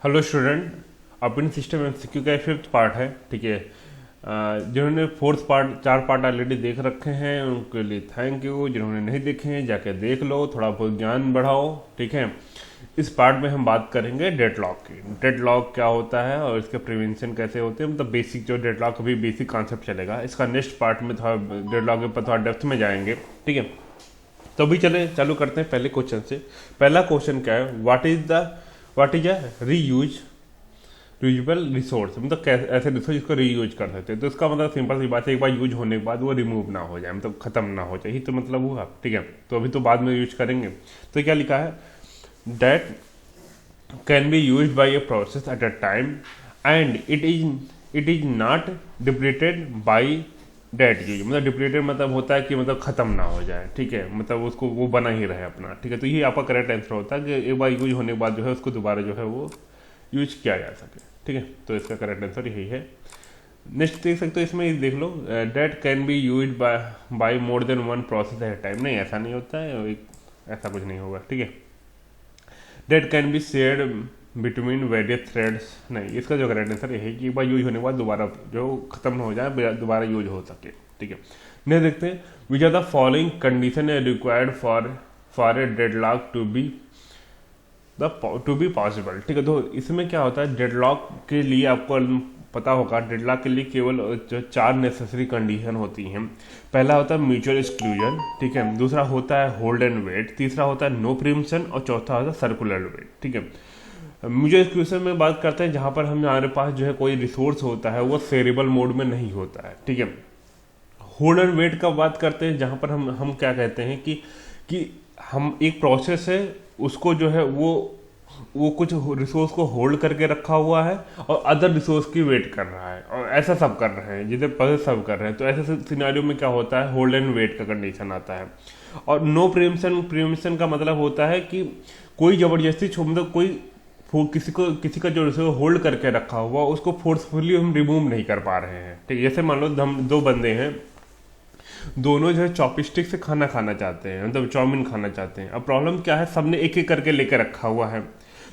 Hello student, open system MCQ का fifth part है। ठीक है। जिन्होंने फोर्थ पार्ट 4 पार्ट ऑलरेडी देख रखे हैं उनके लिए थैंक यू। जिन्होंने नहीं देखे हैं जाके देख लो, थोड़ा बहुत ज्ञान बढ़ाओ। ठीक है। इस पार्ट में हम बात करेंगे डेडलॉक की। डेडलॉक क्या होता है और इसके प्रिवेंशन कैसे होते हैं, मतलब बेसिक जो डेडलॉक अभी बेसिक कॉन्सेप्ट चलेगा। इसका नेक्स्ट पार्ट में थोड़ा डेडलॉक के ऊपर थोड़ा डेप्थ में जाएंगे। ठीक है। तो अभी चले चालू करते हैं पहले क्वेश्चन से। पहला क्वेश्चन क्या है, what is a reusable resource, मतलब कैसे ऐसे रिसोर्स जिसको रीयूज कर सकते हैं। तो इसका मतलब सिंपल सी बात है, एक बार यूज होने के बाद वो रिमूव ना हो जाए, मतलब खत्म ना हो जाए, ही तो मतलब हुआ। ठीक है। तो अभी तो बाद में यूज करेंगे। तो क्या लिखा है, that can be use by a process at a time and it is not depleted by that use. मतलब डिप्लीटेड मतलब होता है कि मतलब खत्म ना हो जाए। ठीक है, मतलब उसको वो बना ही रहे अपना। ठीक है। तो ये आपका करेक्ट आंसर होता है कि एक बार यूज होने के बाद जो है उसको दोबारा जो है वो यूज किया जा सके। ठीक है। तो इसका करेक्ट आंसर यही है। नेक्स्ट देख सकते हो, इसमें देख लो, that can be use by more than one process at time. नहीं, ऐसा नहीं होता है, ऐसा कुछ नहीं होगा। ठीक है। Date can be shared between various threads. नहीं, इसका जो करेक्ट आंसर है कि एक बार यूज होने के बाद दोबारा जो खत्म हो जाए, दोबारा यूज हो सके। ठीक है। नेक्स्ट देखते हैं, which are the following condition है required for a deadlock to be possible. ठीक है। तो इसमें क्या होता है, डेडलॉक के लिए आपको पता होगा, डेडलॉक के लिए केवल जो 4 नेसेसरी कंडीशन होती हैं। पहला होता है म्यूचुअल एक्सक्लूजन। ठीक है। दूसरा होता है होल्ड एंड वेट। तीसरा होता है नो प्रीम्पशन और चौथा होता है सर्कुलर वेट। ठीक है। म्यूचुअल एक्सक्लूजन में बात करते हैं जहां पर हमारे पास जो है कोई रिसोर्स होता है वो सेरेबल मोड में नहीं होता है। ठीक है। होल्ड एंड वेट का बात करते हैं जहां पर हम क्या कहते हैं कि हम एक प्रोसेस है उसको जो है वो कुछ रिसोर्स को होल्ड करके रखा हुआ है और अदर रिसोर्स की वेट कर रहा है, और ऐसा सब कर रहे हैं जिसे पहले सब कर रहे हैं। तो ऐसे सिनारियो में क्या होता है, होल्ड एंड वेट का कंडीशन आता है। और नो प्रीएम्पशन का मतलब होता है कि कोई जबरदस्ती मतलब किसी का जो रिसोर्स होल्ड करके रखा हुआ उसको फोर्सफुली हम रिमूव नहीं कर पा रहे हैं। ठीक है। जैसे मान लो हम 2 बंदे हैं, दोनों जो है चॉपस्टिक से खाना खाना चाहते हैं, मतलब चाउमीन खाना चाहते हैं। अब प्रॉब्लम क्या है, सबने एक एक करके लेकर रखा हुआ है।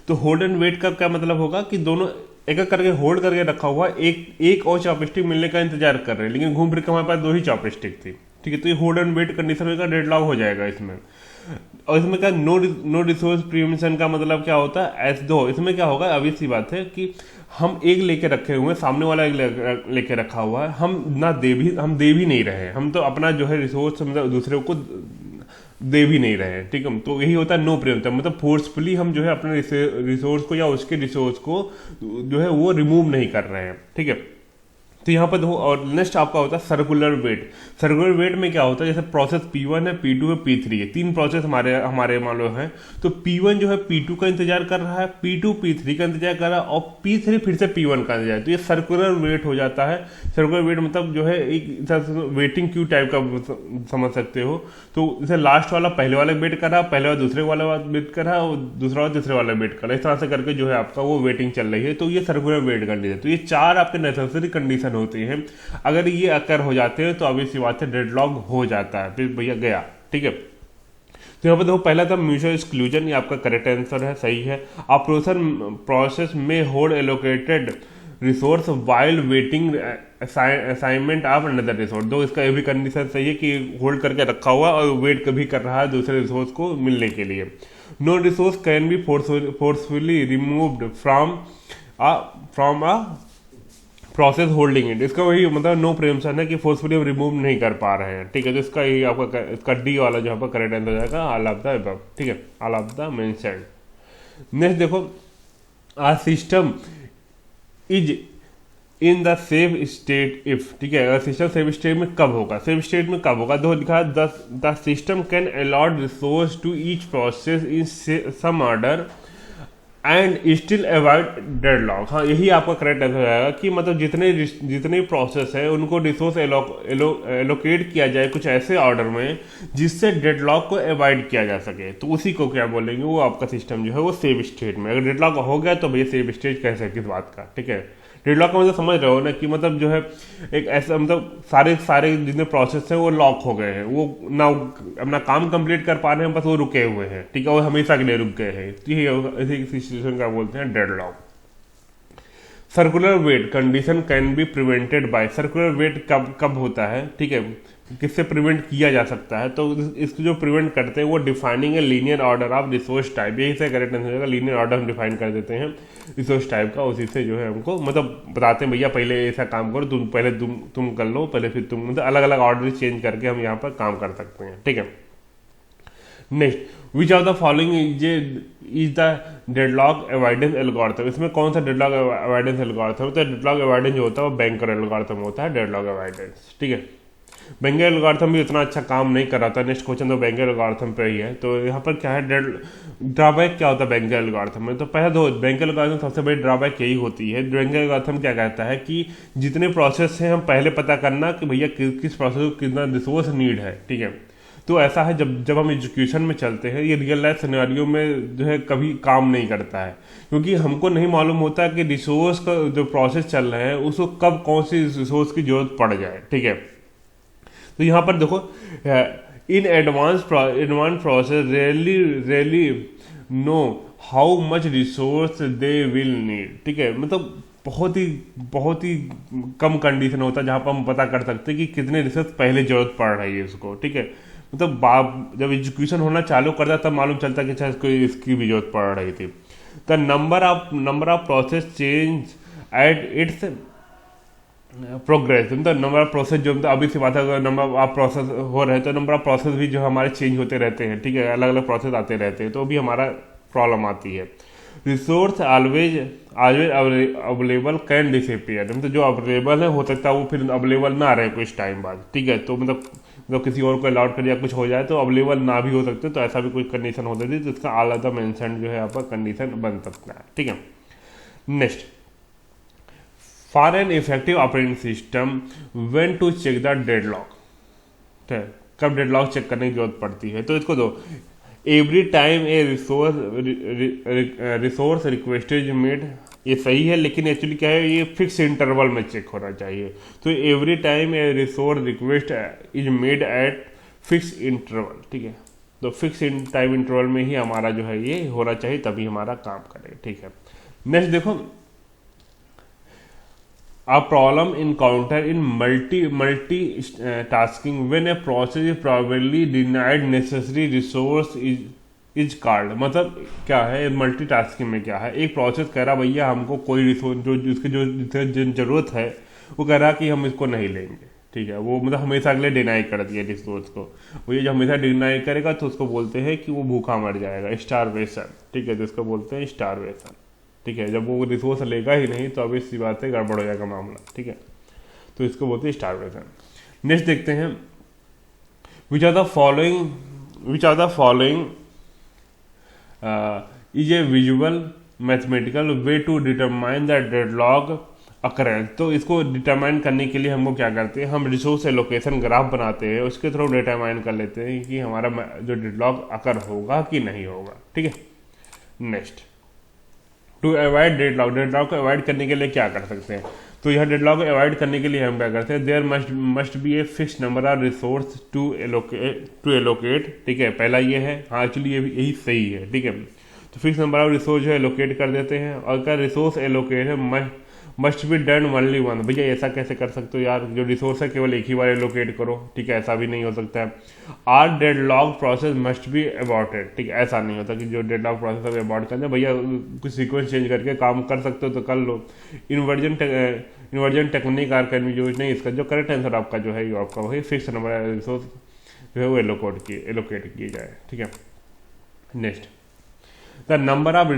तो होल्ड एंड वेट का क्या मतलब होगा कि दोनों एक एक करके होल्ड करके रखा हुआ है, एक और चॉपस्टिक मिलने का इंतजार कर रहे हैं, लेकिन घूम फिर के हमारे पास 2 ही चॉपस्टिक थी। ठीक है। तो ये होल्ड एंड वेट कंडीशन में डेडलॉक हो जाएगा इसमें। और इसमें क्या नो रिसोर्स प्रीमिशन का मतलब क्या होता है, एस दो। इसमें क्या होगा, अभी सी बात है कि हम एक लेके रखे हुए हैं, सामने वाला एक लेके रखा हुआ है, हम दे भी नहीं रहे, हम तो अपना जो है रिसोर्स मतलब दूसरे को दे भी नहीं रहे हैं। ठीक है। तो यही होता है नो प्रियमता, मतलब फोर्सफुली हम जो है अपने रिसोर्स को या उसके रिसोर्स को जो है वो रिमूव नहीं कर रहे हैं। ठीक है। तो यहाँ पर देखो, और नेक्स्ट आपका होता है सर्कुलर वेट। सर्कुलर वेट में क्या होता है, जैसे प्रोसेस P1 है, P2 है, P3 है, 3 प्रोसेस हमारे मान लो है। तो P1 जो है P2 का इंतजार कर रहा है, P2 P3 का इंतजार कर रहा है, और P3 फिर से P1 का इंतजार। तो ये सर्कुलर वेट हो जाता है। सर्कुलर वेट मतलब जो है एक वेटिंग क्यू टाइप का समझ सकते हो। तो जैसे लास्ट वाला पहले वाला वेट कर रहा है, पहले वाला दूसरे वाला वेट कर रहा है, और दूसरा वाला तीसरे वाला वेट कर रहा है। इस तरह से करके जो है आपका वो वेटिंग चल रही है। तो ये सर्कुलर वेट कंडीशन। तो ये 4 आपके नेसेसरी कंडीशन होती हैं। अगर ये अकर हो जाते हैं तो अभी सी बात है डेडलॉक हो जाता है, फिर भैया गया। ठीक है। तो यहाँ पर देखो, पहला था म्यूचुअल एक्सक्लूजन, ये आपका करेक्ट आंसर है, सही है। आप प्रोसेस में hold allocated resource while waiting assignment of another resource. दो, इसका ये भी कंडीशन सही है कि होल्ड करके रखा हुआ और वेट कभी कर रहा है दूसरे रिसोर्स को मिलने के लिए। No resource can be forcefully removed from a process holding it. इसका वही मतलब नो प्रियम्पशन है कि फोर्सफुली हम रिमूव नहीं कर पा रहे हैं। ठीक है। तो इसका ही आपका इसका डी वाला जो आपका करेक्ट आंसर जाएगा, ऑल ऑफ द अबव। ठीक है, all of the mentioned. Next देखो, a system is in the safe state if. ठीक है। सिस्टम सेफ स्टेट में कब होगा, सेफ स्टेट में कब होगा, तो लिखा है the system can allot resource to each process in some order and still avoid deadlock. हाँ, यही आपका करेक्ट आंसर आएगा कि मतलब जितने प्रोसेस है उनको रिसोर्स एलोकेट किया जाए कुछ ऐसे ऑर्डर में जिससे डेडलॉक को अवॉइड किया जा सके। तो उसी को क्या बोलेंगे, वो आपका सिस्टम जो है वो सेव स्टेट में। अगर डेडलॉक हो गया तो भैया सेव स्टेट कैसे, किस बात का। ठीक है। डेडलॉक का मतलब समझ रहे हो ना, कि मतलब जो है एक ऐसा मतलब सारे जितने प्रोसेस हैं वो लॉक हो गए हैं, वो ना अपना काम कंप्लीट कर पा रहे हैं, बस वो रुके हुए हैं। ठीक है। वो हमेशा के लिए रुक गए हैं। तो ये इसी सिचुएशन का बोलते हैं deadlock. Circular wait condition can be prevented by, circular wait कब कब होता है, ठीक है, किससे प्रिवेंट किया जा सकता है, तो इसको जो प्रिवेंट करते हैं वो defining a linear order of resource type, यही से करेक्ट आंसर होगा, लीनियर ऑर्डर हम डिफाइन कर देते हैं रिसोर्स टाइप का, उसी से जो है हमको मतलब बताते हैं भैया पहले ऐसा काम करो, तुम पहले तुम कर लो, पहले फिर तुम, मतलब अलग अलग ऑर्डर चेंज करके हम यहाँ पर काम कर सकते हैं, ठीक है। Next, which of the following is the deadlock avoidance algorithm, इसमें कौन सा डेडलॉक अवॉइडेंस एल्गोरिथम होता है, डेडलॉक अवॉइडेंस जो होता है वो बैंकर एल्गोरिथम होता है, डेडलॉक अवॉइडेंस, ठीक है। बैंकर एल्गोरिथम भी उतना अच्छा काम नहीं कर रहा था, नेक्स्ट क्वेश्चन तो बैंकर एल्गोरिथम पे ही है, तो यहाँ पर क्या है ड्रॉबैक क्या होता है बैंकर एल्गोरिथम में, तो पहले तो बैंकर एल्गोरिथम सबसे बड़ी ड्रॉबैक यही होती है, बैंकर एल्गोरिथम क्या कहता है कि जितने प्रोसेस हैं हम पहले पता करना कि भैया किस प्रोसेस को कितना रिसोर्स नीड है, ठीक है। तो ऐसा है जब हम एजुकेशन में चलते हैं, ये रियल लाइफ सिनेरियो में जो है कभी काम नहीं करता है, क्योंकि हमको नहीं मालूम होता कि रिसोर्स का जो प्रोसेस चल रहा है उसको कब कौन सी रिसोर्स की जरूरत पड़ जाए, ठीक है। तो यहाँ पर देखो, in advance process rarely know how much resource they will need, ठीक है, मतलब बहुत ही कम कंडीशन होता है जहाँ पर हम पता कर सकते हैं कि कितने रिसोर्स पहले जरूरत पड़ रही है इसको, ठीक है। मतलब जब एजुकेशन होना चालू करता तब मालूम चलता कि अच्छा इसकी भी जरूरत पड़ रही थी। The number of process change at its progress, मतलब नंबर ऑफ प्रोसेस जो अभी से बात है, अगर नंबर ऑफ प्रोसेस हो रहे हैं तो नंबर ऑफ प्रोसेस भी जो हमारे चेंज होते रहते हैं, ठीक है, अलग अलग प्रोसेस आते रहते हैं, तो भी हमारा प्रॉब्लम आती है। Resource always available can disappear, मतलब जो अवेलेबल है हो सकता है वो फिर अवेलेबल ना रहे कुछ टाइम बाद, ठीक है, तो मतलब किसी और को अलाउड कर दिया कुछ हो जाए तो अवेलेबल ना भी हो सकते, तो ऐसा भी कोई कंडीशन हो सकती है, तो इसका आलादा मेंशन जो है यहाँ पर कंडीशन बन सकता है, ठीक है। Next, for an effective operating system when to check the deadlock, ठीक है, कब डेडलॉक चेक करने की जरूरत पड़ती है, तो इसको दो, every time A resource request is made, ये सही है, लेकिन एक्चुअली क्या है ये फिक्स इंटरवल में चेक होना चाहिए, तो every time A resource request is made at fix interval, ठीक है, तो फिक्स टाइम इंटरवल में ही हमारा जो है ये होना चाहिए, तभी हमारा काम करे, ठीक है। नेक्स्ट देखो, a problem encountered in multitasking when a process is probably denied necessary resource is called, मतलब क्या है मल्टीटास्किंग में क्या है, एक प्रोसेस कह रहा भैया हमको कोई रिसोर्स जो जिसकी जरूरत है वो कह रहा कि हम इसको नहीं लेंगे, ठीक है, वो मतलब हमेशा अगले डिनाई कर दिया रिसोर्स को, वो ये जो हमेशा डिनाई करेगा तो उसको बोलते हैं कि वो भूखा मर जाएगा, स्टारवेशन, ठीक है, तो इसको बोलते हैं स्टारवेशन, ठीक है, जब वो रिसोर्स लेगा ही नहीं तो अब इसी बात से गड़बड़ हो जाएगा मामला, ठीक है, तो इसको बोलते हैं स्टारवेशन। नेक्स्ट देखते हैं, which are the following is a visual mathematical way to determine the deadlock occurrence, तो इसको डिटरमाइन करने के लिए हमको क्या करते हैं, हम रिसोर्स एलोकेशन ग्राफ बनाते हैं, उसके थ्रू डिटरमाइन कर लेते हैं कि हमारा जो डेडलॉक अकर होगा कि नहीं होगा, ठीक है। नेक्स्ट, टू अवॉइड डेडलॉक को अवॉइड करने के लिए क्या कर सकते हैं, तो यह डेडलॉक को अवॉइड करने के लिए हम क्या करते हैं, there must be a fix number of resource to allocate, ठीक है, पहला ये है, हाँ एक्चुअली यही सही है, ठीक है, तो फिक्स नंबर ऑफ रिसोर्स जो एलोकेट कर देते हैं, और अगर रिसोर्स एलोकेट है must be done only one, भैया ऐसा कैसे कर सकते हो यार, जो रिसोर्स है केवल एक ही बार एलोकेट करो, ठीक है, ऐसा भी नहीं हो सकता है। Or deadlock process must be aborted, ठीक है, ऐसा नहीं होता कि जो डेडलॉक प्रोसेस है अबॉर्ट कर दे, भैया कुछ सीक्वेंस चेंज करके काम कर सकते हो तो कर लो। Inversion technique are can be use, नहीं, इसका जो करेक्ट आंसर आपका जो है आपका वही फिक्स नंबर रिसोर्स जो है वो एलोकेट किए जाए, ठीक है। Next, the number of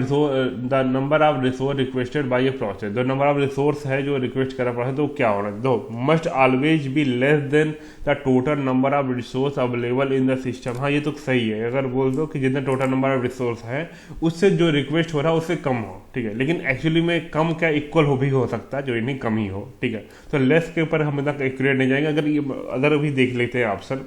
resource requested bye a process, जो नंबर ऑफ रिसोर्स है जो रिक्वेस्ट करा प्रोसेस तो क्या होना दो, must always be less than the total number of resource available in the system, हाँ ये तो सही है, अगर बोल दो कि जितना टोटल नंबर ऑफ रिसोर्स है उससे जो रिक्वेस्ट हो रहा है उससे कम हो, ठीक है, लेकिन एक्चुअली में कम क्या इक्वल हो भी हो सकता है, जो इन्हीं कम ही हो, ठीक है, तो लेस के ऊपर हम इतना एक्यूरेट नहीं जाएंगे, अगर अभी देख लेते हैं option,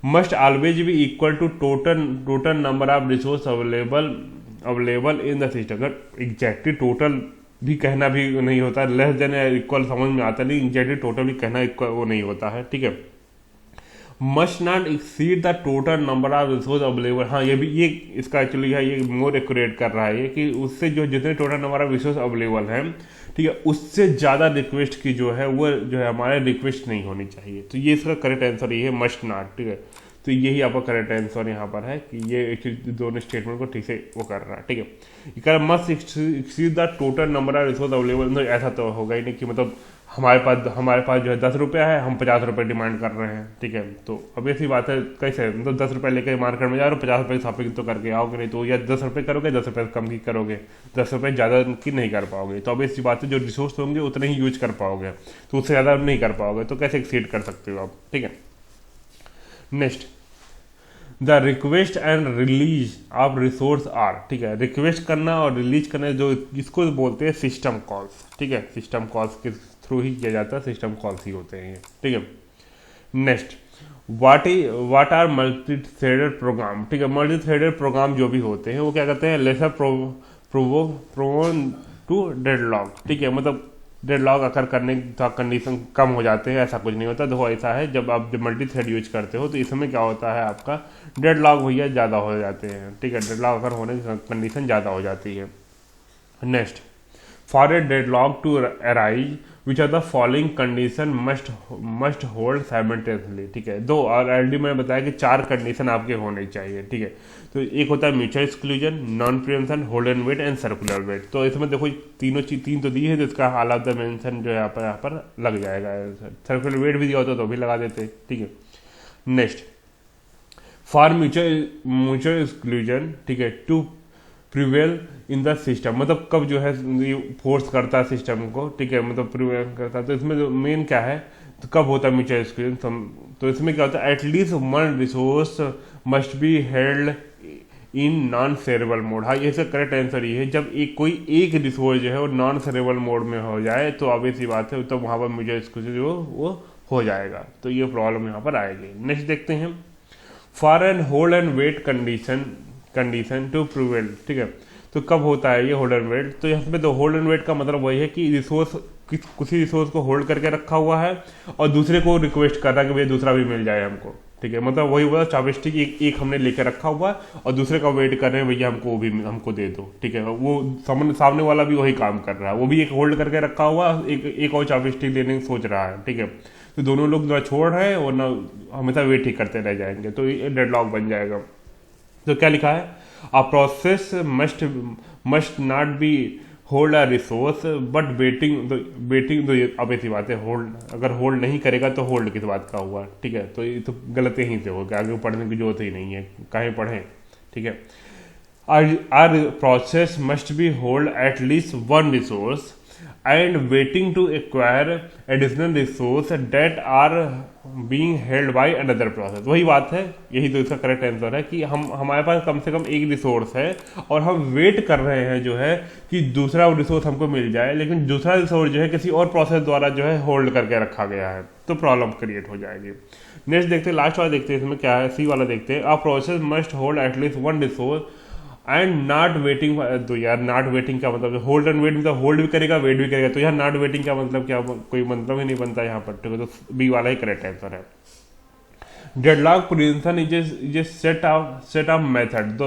must always be equal to total number of resource available in the system, अगर एग्जैक्टली टोटल भी कहना भी नहीं होता, लेस देन इक्वल समझ में आता नहीं, एग्जैक्टली टोटल भी कहना इक्वल वो नहीं होता है, ठीक है। Must not exceed the total number of resource available. हाँ, ये इसका एक्चुअली है, ये मोर एक्यूरेट कर रहा है ये कि उससे जो जितने total number of resource available हैं, ठीक है, उससे ज़्यादा रिक्वेस्ट की जो है वो जो है हमारे रिक्वेस्ट नहीं होनी चाहिए। तो ये इसका करेक्ट आंसर ये है, मस्ट नॉट। ठीक है, तो यही आपका करेक्ट आंसर यहाँ पर है कि ये एक्चुअली दोनों स्टेटमेंट को ठीक से वो कर रहा है। ठीक है, ये कह रहा है must exceed the total number of resource available. तो ऐसा तो होगा ही नहीं कि मतलब हमारे पास जो है 10 रुपया है, हम 50 रुपये डिमांड कर रहे हैं। ठीक है, तो अब ऐसी बात है, कैसे मतलब 10 रुपये लेकर मार्केट में जा रहे हो, 50 रुपये शॉपिंग तो करके आओगे नहीं, तो या 10 रुपये करोगे, 10 रुपये कम की करोगे, 10 रुपये ज़्यादा की नहीं कर पाओगे। तो अब ऐसी बात है, जो रिसोर्स होंगे उतने ही यूज कर पाओगे, तो उससे ज़्यादा नहीं कर पाओगे, तो कैसे एक्सीड कर सकते हो आप। ठीक है, next, the request and release of resource are. ठीक है, रिक्वेस्ट करना और रिलीज करना जो इसको बोलते हैं सिस्टम कॉल्स। ठीक है, सिस्टम कॉल्स के थ्रू ही किया जाता है, सिस्टम कॉल्स ही होते हैं ये। ठीक है, next, what are multi threaded program. ठीक है, मल्टी थ्रेडेड प्रोग्राम जो भी होते हैं वो क्या करते हैं, लेसर प्रोवोन टू डेडलॉक। ठीक है, मतलब डेडलॉक अकर करने का कंडीशन कम हो जाते हैं, ऐसा कुछ नहीं होता। देखो ऐसा है, जब आप मल्टी थ्रेड यूज करते हो तो इसमें क्या होता है, आपका डेडलॉक भैया ज़्यादा हो जाते हैं। ठीक है, डेडलॉक अकर होने की कंडीशन ज़्यादा हो जाती है। Next, for a deadlock to arise which are the following condition must hold simultaneously. ठीक है, दो और ऑलरेडी मैंने बताया कि 4 कंडीशन आपके होने चाहिए। ठीक है, तो एक होता है mutual exclusion, non prevention, hold and wait and circular wait. तो इसमें देखो तीन तो दी है, तो इसका हाल ऑफ द मेंशन जो है यहाँ पर लग जाएगा। सर्कुलर वेट भी दिया होता तो भी लगा देते। ठीक है, नेक्स्ट, फॉर म्यूचुअल एक्सक्लूजन, ठीक है, to prevail in the system, मतलब कब जो है फोर्स करता है सिस्टम को। ठीक है, मतलब प्रिवेल करता है, तो इसमें जो मेन क्या है, तो कब होता है म्यूचुअल एक्सक्लूजन, तो इसमें क्या होता है, at least one resource must be held in non shareable mode. हाँ, ये इसका करेक्ट आंसर ये है, जब कोई एक रिसोर्स जो है वो नॉन शेयरेबल मोड में हो जाए तो ऑब्वियस सी बात है, तो वहाँ पर म्यूचुअल एक्सक्लूजन जो वो हो जाएगा। तो ये प्रॉब्लम यहाँ पर आएगी। नेक्स्ट देखते हैं, for and hold and wait condition to prevail. ठीक है, तो कब होता है ये होल्ड एंड वेट, तो यहाँ पे तो होल्ड एंड वेट का मतलब वही है कि रिसोर्स किसी रिसोर्स को होल्ड करके रखा हुआ है और दूसरे को रिक्वेस्ट कर रहा है कि भैया दूसरा भी मिल जाए हमको। ठीक है, मतलब वही हुआ, चॉपस्टिक एक हमने लेकर रखा हुआ है और दूसरे का वेट कर रहे हैं, भैया हमको वो भी हमको दे दो। ठीक है, वो सामने वाला भी वही काम कर रहा है, वो भी एक होल्ड करके रखा हुआ, एक और चॉपस्टिक लेने की सोच रहा है। ठीक है, तो दोनों लोग ना छोड़ रहे हैं और ना हमेशा वेट ही करते रह जाएंगे, तो ये डेडलॉक बन जाएगा। तो क्या लिखा है, a process must not be hold a resource but waiting तो ये अब ऐसी बात है, होल्ड अगर होल्ड नहीं करेगा तो होल्ड किस बात का हुआ। ठीक है, तो ये तो गलत यहीं से होगा, आगे पढ़ने की जरूरत ही नहीं है, कहीं पढ़ें। ठीक है, our process must be hold at least one resource and waiting to acquire additional resource that are being held by another process। वही बात है, यही तो इसका करेक्ट आंसर है कि हमारे पास कम से कम एक रिसोर्स है और हम वेट कर रहे हैं जो है कि दूसरा रिसोर्स हमको मिल जाए, लेकिन दूसरा रिसोर्स जो है किसी और प्रोसेस द्वारा जो है होल्ड करके रखा गया है, तो प्रॉब्लम क्रिएट हो जाएगी। नेक्स्ट देखते हैं, लास्ट वाला देखते हैं, इसमें क्या है, सी वाला देखते हैं, a process must hold at least one resource and not waiting. तो यार नॉट वेटिंग क्या मतलब, होल्ड एंड वेट मतलब होल्ड भी करेगा वेट भी करेगा, तो यार नॉट वेटिंग क्या मतलब, क्या कोई मतलब ही नहीं बनता यहाँ पर। ठीक है, तो बी वाला ही करेक्ट आंसर है। Deadlock prevention is set of method. तो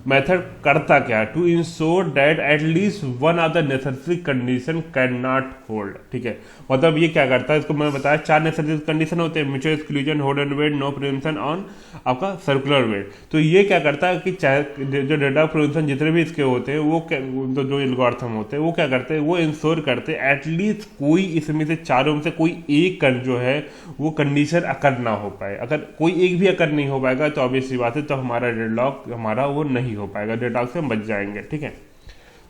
मेथड करता क्या है, to ensure that at least one of the necessary condition can not hold. ठीक है, मतलब ये क्या करता है, इसको मैंने बताया 4 नेसेसरी कंडीशन होते हैं, mutual exclusion, hold and wait, no prevention on आपका सर्कुलर वेट। तो ये क्या करता है कि चाहे जो डेडलॉक प्रिवेंशन जितने भी इसके होते हैं वो तो जो एल्गोरिथम होते हैं वो क्या करते हैं, वो इंश्योर करते हैं एटलीस्ट कोई इसमें से चारों में से कोई एक जो है वो कंडीशन अकर ना हो पाए। अगर कोई एक भी अकर नहीं हो पाएगा तो ऑब्वियस सी बात है, तो हमारा डेडलॉक हमारा वो नहीं हो पाएगा, डेडलॉक से हम बच जाएंगे। ठीक है,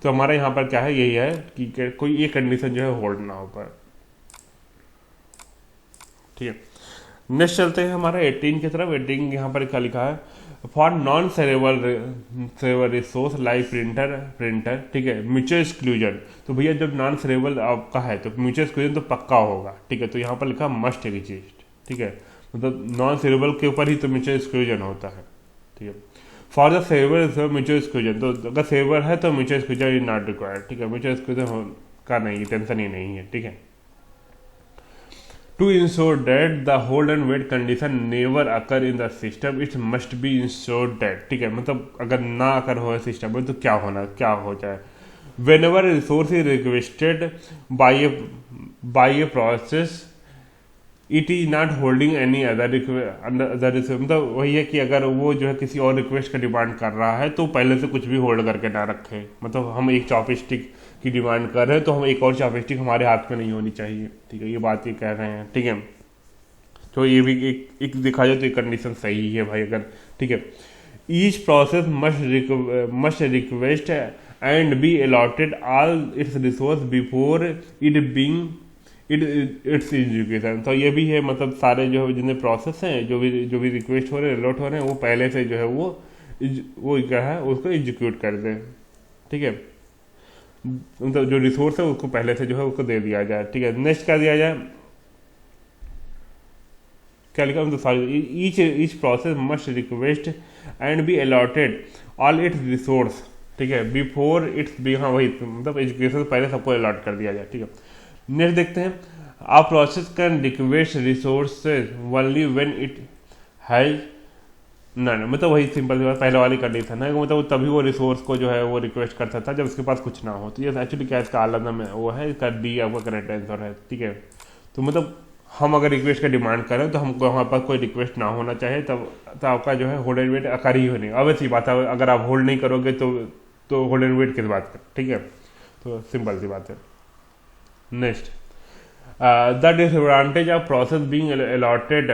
तो हमारा यहाँ पर क्या है, यही है कि कोई एक कंडीशन जो है होल्ड ना हो पाए। ठीक है, नेक्स्ट चलते हैं हमारा 18 की तरफ। 18 यहाँ पर क्या लिखा है, for non cerebral resource like printer. ठीक है, म्यूचुअल एक्सक्लूजन, तो भैया जब नॉन सेरेबल आपका है तो म्यूचुअल एक्सक्लूजन तो पक्का होगा। ठीक है, तो यहाँ पर लिखा मस्ट एग्जिस्ट। ठीक है, मतलब नॉन सेरेबल के ऊपर ही तो म्यूचुअल एक्सक्लूजन होता है। ठीक है, for the saver mutual exclusion, तो अगर सेवर है तो mutual exclusion is not required. ठीक है, म्यूचुअल एक्सक्लूजन का नहीं, टेंशन ही नहीं है। ठीक है, to ensure that the hold and wait condition never occur in the system it must be ensure that, ठीक है, मतलब अगर ना अकर हो सिस्टम में तो क्या हो जाए, when ever resource is requested by a process it is not holding any other request, मतलब वही है कि अगर वो जो है किसी और रिक्वेस्ट का डिमांड कर रहा है तो पहले से कुछ भी होल्ड करके ना रखे, मतलब हम एक चॉपस्टिक की डिमांड कर रहे हैं तो हम एक और चॉपस्टिक हमारे हाथ में नहीं होनी चाहिए, ठीक है, ये बात ये कह रहे हैं, ठीक है। तो ये भी एक देखा जाए तो एक कंडीशन सही है भाई, अगर ठीक है। Each process must request and be allotted all it's resource before it being it's education, तो ये भी है, मतलब सारे जो जितने प्रोसेस हैं जो भी रिक्वेस्ट हो रहे हैं अलॉट हो रहे हैं वो पहले से जो है वो क्या है उसको एग्जीक्यूट कर दें, ठीक है, मतलब जो रिसोर्स है उसको पहले से जो है उसको दे दिया जाए, ठीक है। नेक्स्ट क्या दिया जाए, क्या लिखा, मतलब sorry, each process must request and be allotted all it's resource, ठीक है, बिफोर इट्स बी, हाँ वही, मतलब एजुकेशन पहले सबको अलॉट कर दिया जाए, ठीक है। नेक्स्ट देखते हैं, a process can request resources only when it has ना, मतलब वही सिंपल सी बात पहले वाली कंडीशन है, मतलब तभी वो रिसोर्स को जो है वो रिक्वेस्ट कर सकता है जब उसके पास कुछ ना हो, तो ये एक्चुअली क्या इसका आला में वो है, इसका डी आपका करेक्ट आंसर है, ठीक है। तो मतलब हम अगर रिक्वेस्ट का डिमांड करें तो हमको हमारे पास कोई रिक्वेस्ट ना होना चाहिए, तब आपका जो है होल्ड एंड वेट अकर ही होने, ऑब्वियसली बात है, अगर आप होल्ड नहीं करोगे तो होल्ड एंड वेट किस बात का, ठीक है, तो सिंपल सी बात है। Next, the disadvantage of process being allotted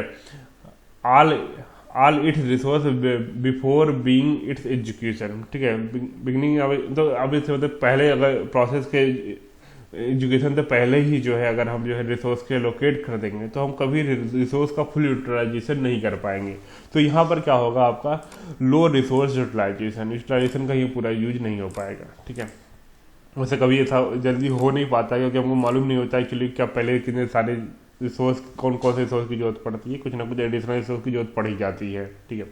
all it's resource before being it's education, ठीक है, बिगनिंग, तो अभी से मतलब पहले अगर प्रोसेस के एजुकेशन से पहले ही जो है अगर हम जो है रिसोर्स के लोकेट कर देंगे तो हम कभी रिसोर्स का फुल यूटिलाइजेशन नहीं कर पाएंगे, तो यहाँ पर क्या होगा आपका लो रिसोर्स यूटिलाइजेशन का ही पूरा यूज नहीं हो पाएगा, ठीक है। वैसे कभी ऐसा जल्दी हो नहीं पाता क्योंकि हमको मालूम नहीं होता एक्चुअली क्या पहले कितने सारे रिसोर्स कौन से रिसोर्स की जरूरत पड़ती है, कुछ ना कुछ एडिशनल रिसोर्स की जरूरत पड़ ही जाती है, ठीक है।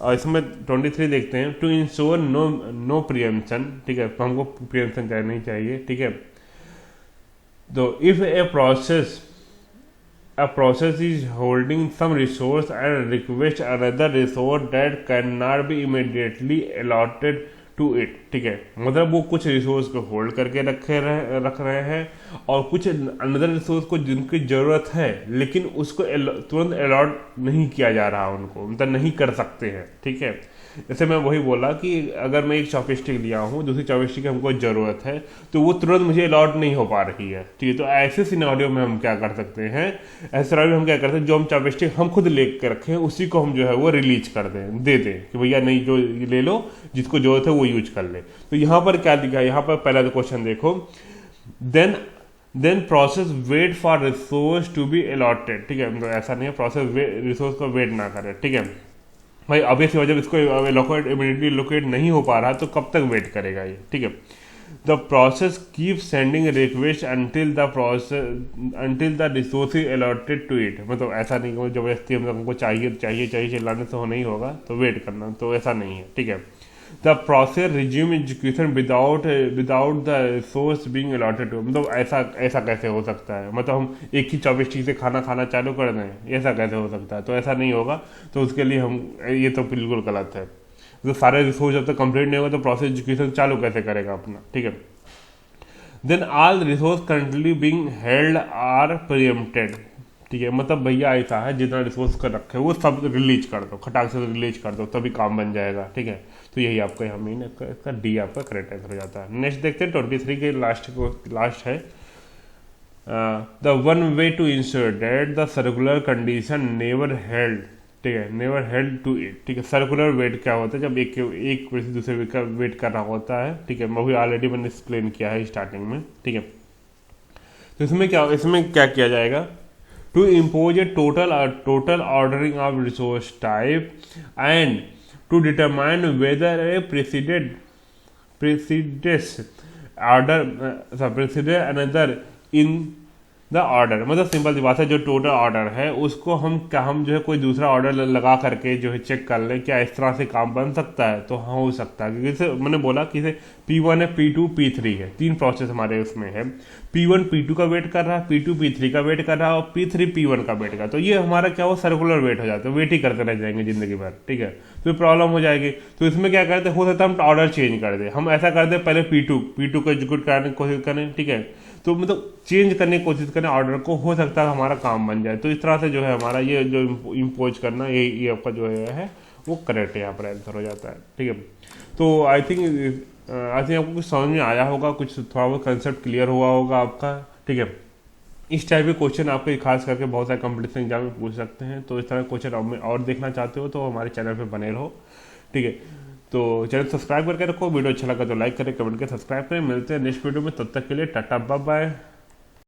और इसमें 23 देखते हैं, टू इंश्योर नो प्रियम्पशन, ठीक है, तो हमको प्रियम्पशन नहीं चाहिए, ठीक है। तो if a process is holding some resource and request another resource that can not be immediately allotted to it, ठीक है, मतलब वो कुछ रिसोर्स को होल्ड करके रख रहे हैं और कुछ अनदर रिसोर्स को जिनकी जरूरत है लेकिन उसको तुरंत अलॉट नहीं किया जा रहा उनको, मतलब नहीं कर सकते हैं, ठीक है। जैसे मैं वही बोला कि अगर मैं एक चॉपस्टिक लिया हूँ, दूसरी चॉपस्टिक की हमको ज़रूरत है तो वो तुरंत मुझे अलॉट नहीं हो पा रही है, ठीक है, तो ऐसे सिनेरियो में हम क्या कर सकते हैं, ऐसे सिनेरियो में हम क्या करते हैं, जो हम चॉपस्टिक हम खुद ले कर रखें उसी को हम जो है वो रिलीज कर दें, दे दें कि भैया नहीं जो ले लो, जिसको जरूरत है वो यूज कर ले। तो यहाँ पर क्या दिखा है, यहाँ पर पहला क्वेश्चन देखो, then process wait for resource to be allotted, ठीक है, मतलब ऐसा नहीं है प्रोसेस रिसोर्स को वेट ना करे, ठीक है भाई, अभी से जब इसको इमीडिएटली लोकेट नहीं हो पा रहा तो कब तक वेट करेगा ये, ठीक है। The process keep sending request until the resource is allotted to it, मतलब ऐसा नहीं कि जबरदस्ती मतलब हमको चाहिए चिल्लाने से हो नहीं होगा तो वेट करना, तो ऐसा नहीं है, ठीक है। The process resume education without the resource being allotted to, मतलब ऐसा कैसे हो सकता है, मतलब हम एक ही चॉपस्टिक से खाना चालू कर दें, ऐसा कैसे हो सकता है, तो ऐसा नहीं होगा, तो उसके लिए हम ये तो बिल्कुल गलत है, तो सारे रिसोर्स जब तक कंप्लीट नहीं होगा तो प्रोसेस एजुकेशन चालू कैसे करेगा अपना, ठीक है। Then all resource currently being held are preempted, ठीक है, मतलब भैया ऐसा है जितना रिसोर्स कर रखे वो सब रिलीज कर दो, खटाक से रिलीज कर दो तभी काम बन जाएगा, ठीक है। तो यही आपका यहाँ मीन इसका डी आपका करेक्ट आंसर हो जाता है। नेक्स्ट देखते हैं 23 के लास्ट है, the one way to ensure that the circular condition never held, ठीक है, नेवर हेल्ड टू इट, ठीक है। सर्कुलर वेट क्या होता है, जब एक से दूसरे वेट का वेट कर रहा होता है, ठीक है, वो भी ऑलरेडी मैंने एक्सप्लेन किया है स्टार्टिंग में, ठीक है। तो इसमें क्या किया जाएगा, to impose a total ordering of resource type and to determine whether a preceded another in the order, मतलब सिंपल सी बात है, जो टोटल ऑर्डर है उसको हम जो है कोई दूसरा ऑर्डर लगा करके जो है चेक कर लें क्या इस तरह से काम बन सकता है, तो हाँ हो सकता है, क्योंकि मैंने बोला कि इसे P1 है, P2 P3 है, 3 प्रोसेस हमारे उसमें है। P1 P2 का वेट कर रहा है, P2 P3 का वेट कर रहा है और P3 P1 का वेट कर रहा है। तो ये हमारा क्या हो, सर्कुलर वेट हो जाता है, वेट ही करते रह जाएंगे जिंदगी भर, ठीक है। तो प्रॉब्लम हो जाएगी। तो इसमें क्या करते हैं, हो सकता है हम ऑर्डर चेंज कर दें। हम ऐसा कर दें, पहले P2 को एग्जीक्यूट करने की कोशिश करें, ठीक है। तो मतलब चेंज करने की कोशिश करें ऑर्डर को, हो सकता है हमारा काम बन जाए। तो इस तरह से जो है हमारा ये जो इम्पोज करना, ये आपका जो है वो करेक्ट यहाँ पर आंसर हो जाता है, ठीक है। तो आई थिंक आपको कुछ समझ में आया होगा, कुछ थोड़ा बहुत कंसेप्ट क्लियर हुआ होगा आपका, ठीक है। इस टाइप के क्वेश्चन आपके खास करके बहुत सारे कंपटीशन एग्जाम में पूछ सकते हैं। तो इस तरह क्वेश्चन और देखना चाहते हो तो हमारे चैनल पे बने रहो, ठीक है। तो चैनल सब्सक्राइब करके रखो, वीडियो अच्छा लगा तो लाइक करें, कमेंट करें, सब्सक्राइब करें। मिलते हैं नेक्स्ट वीडियो में, तब तक के लिए टाटा बाय बाय।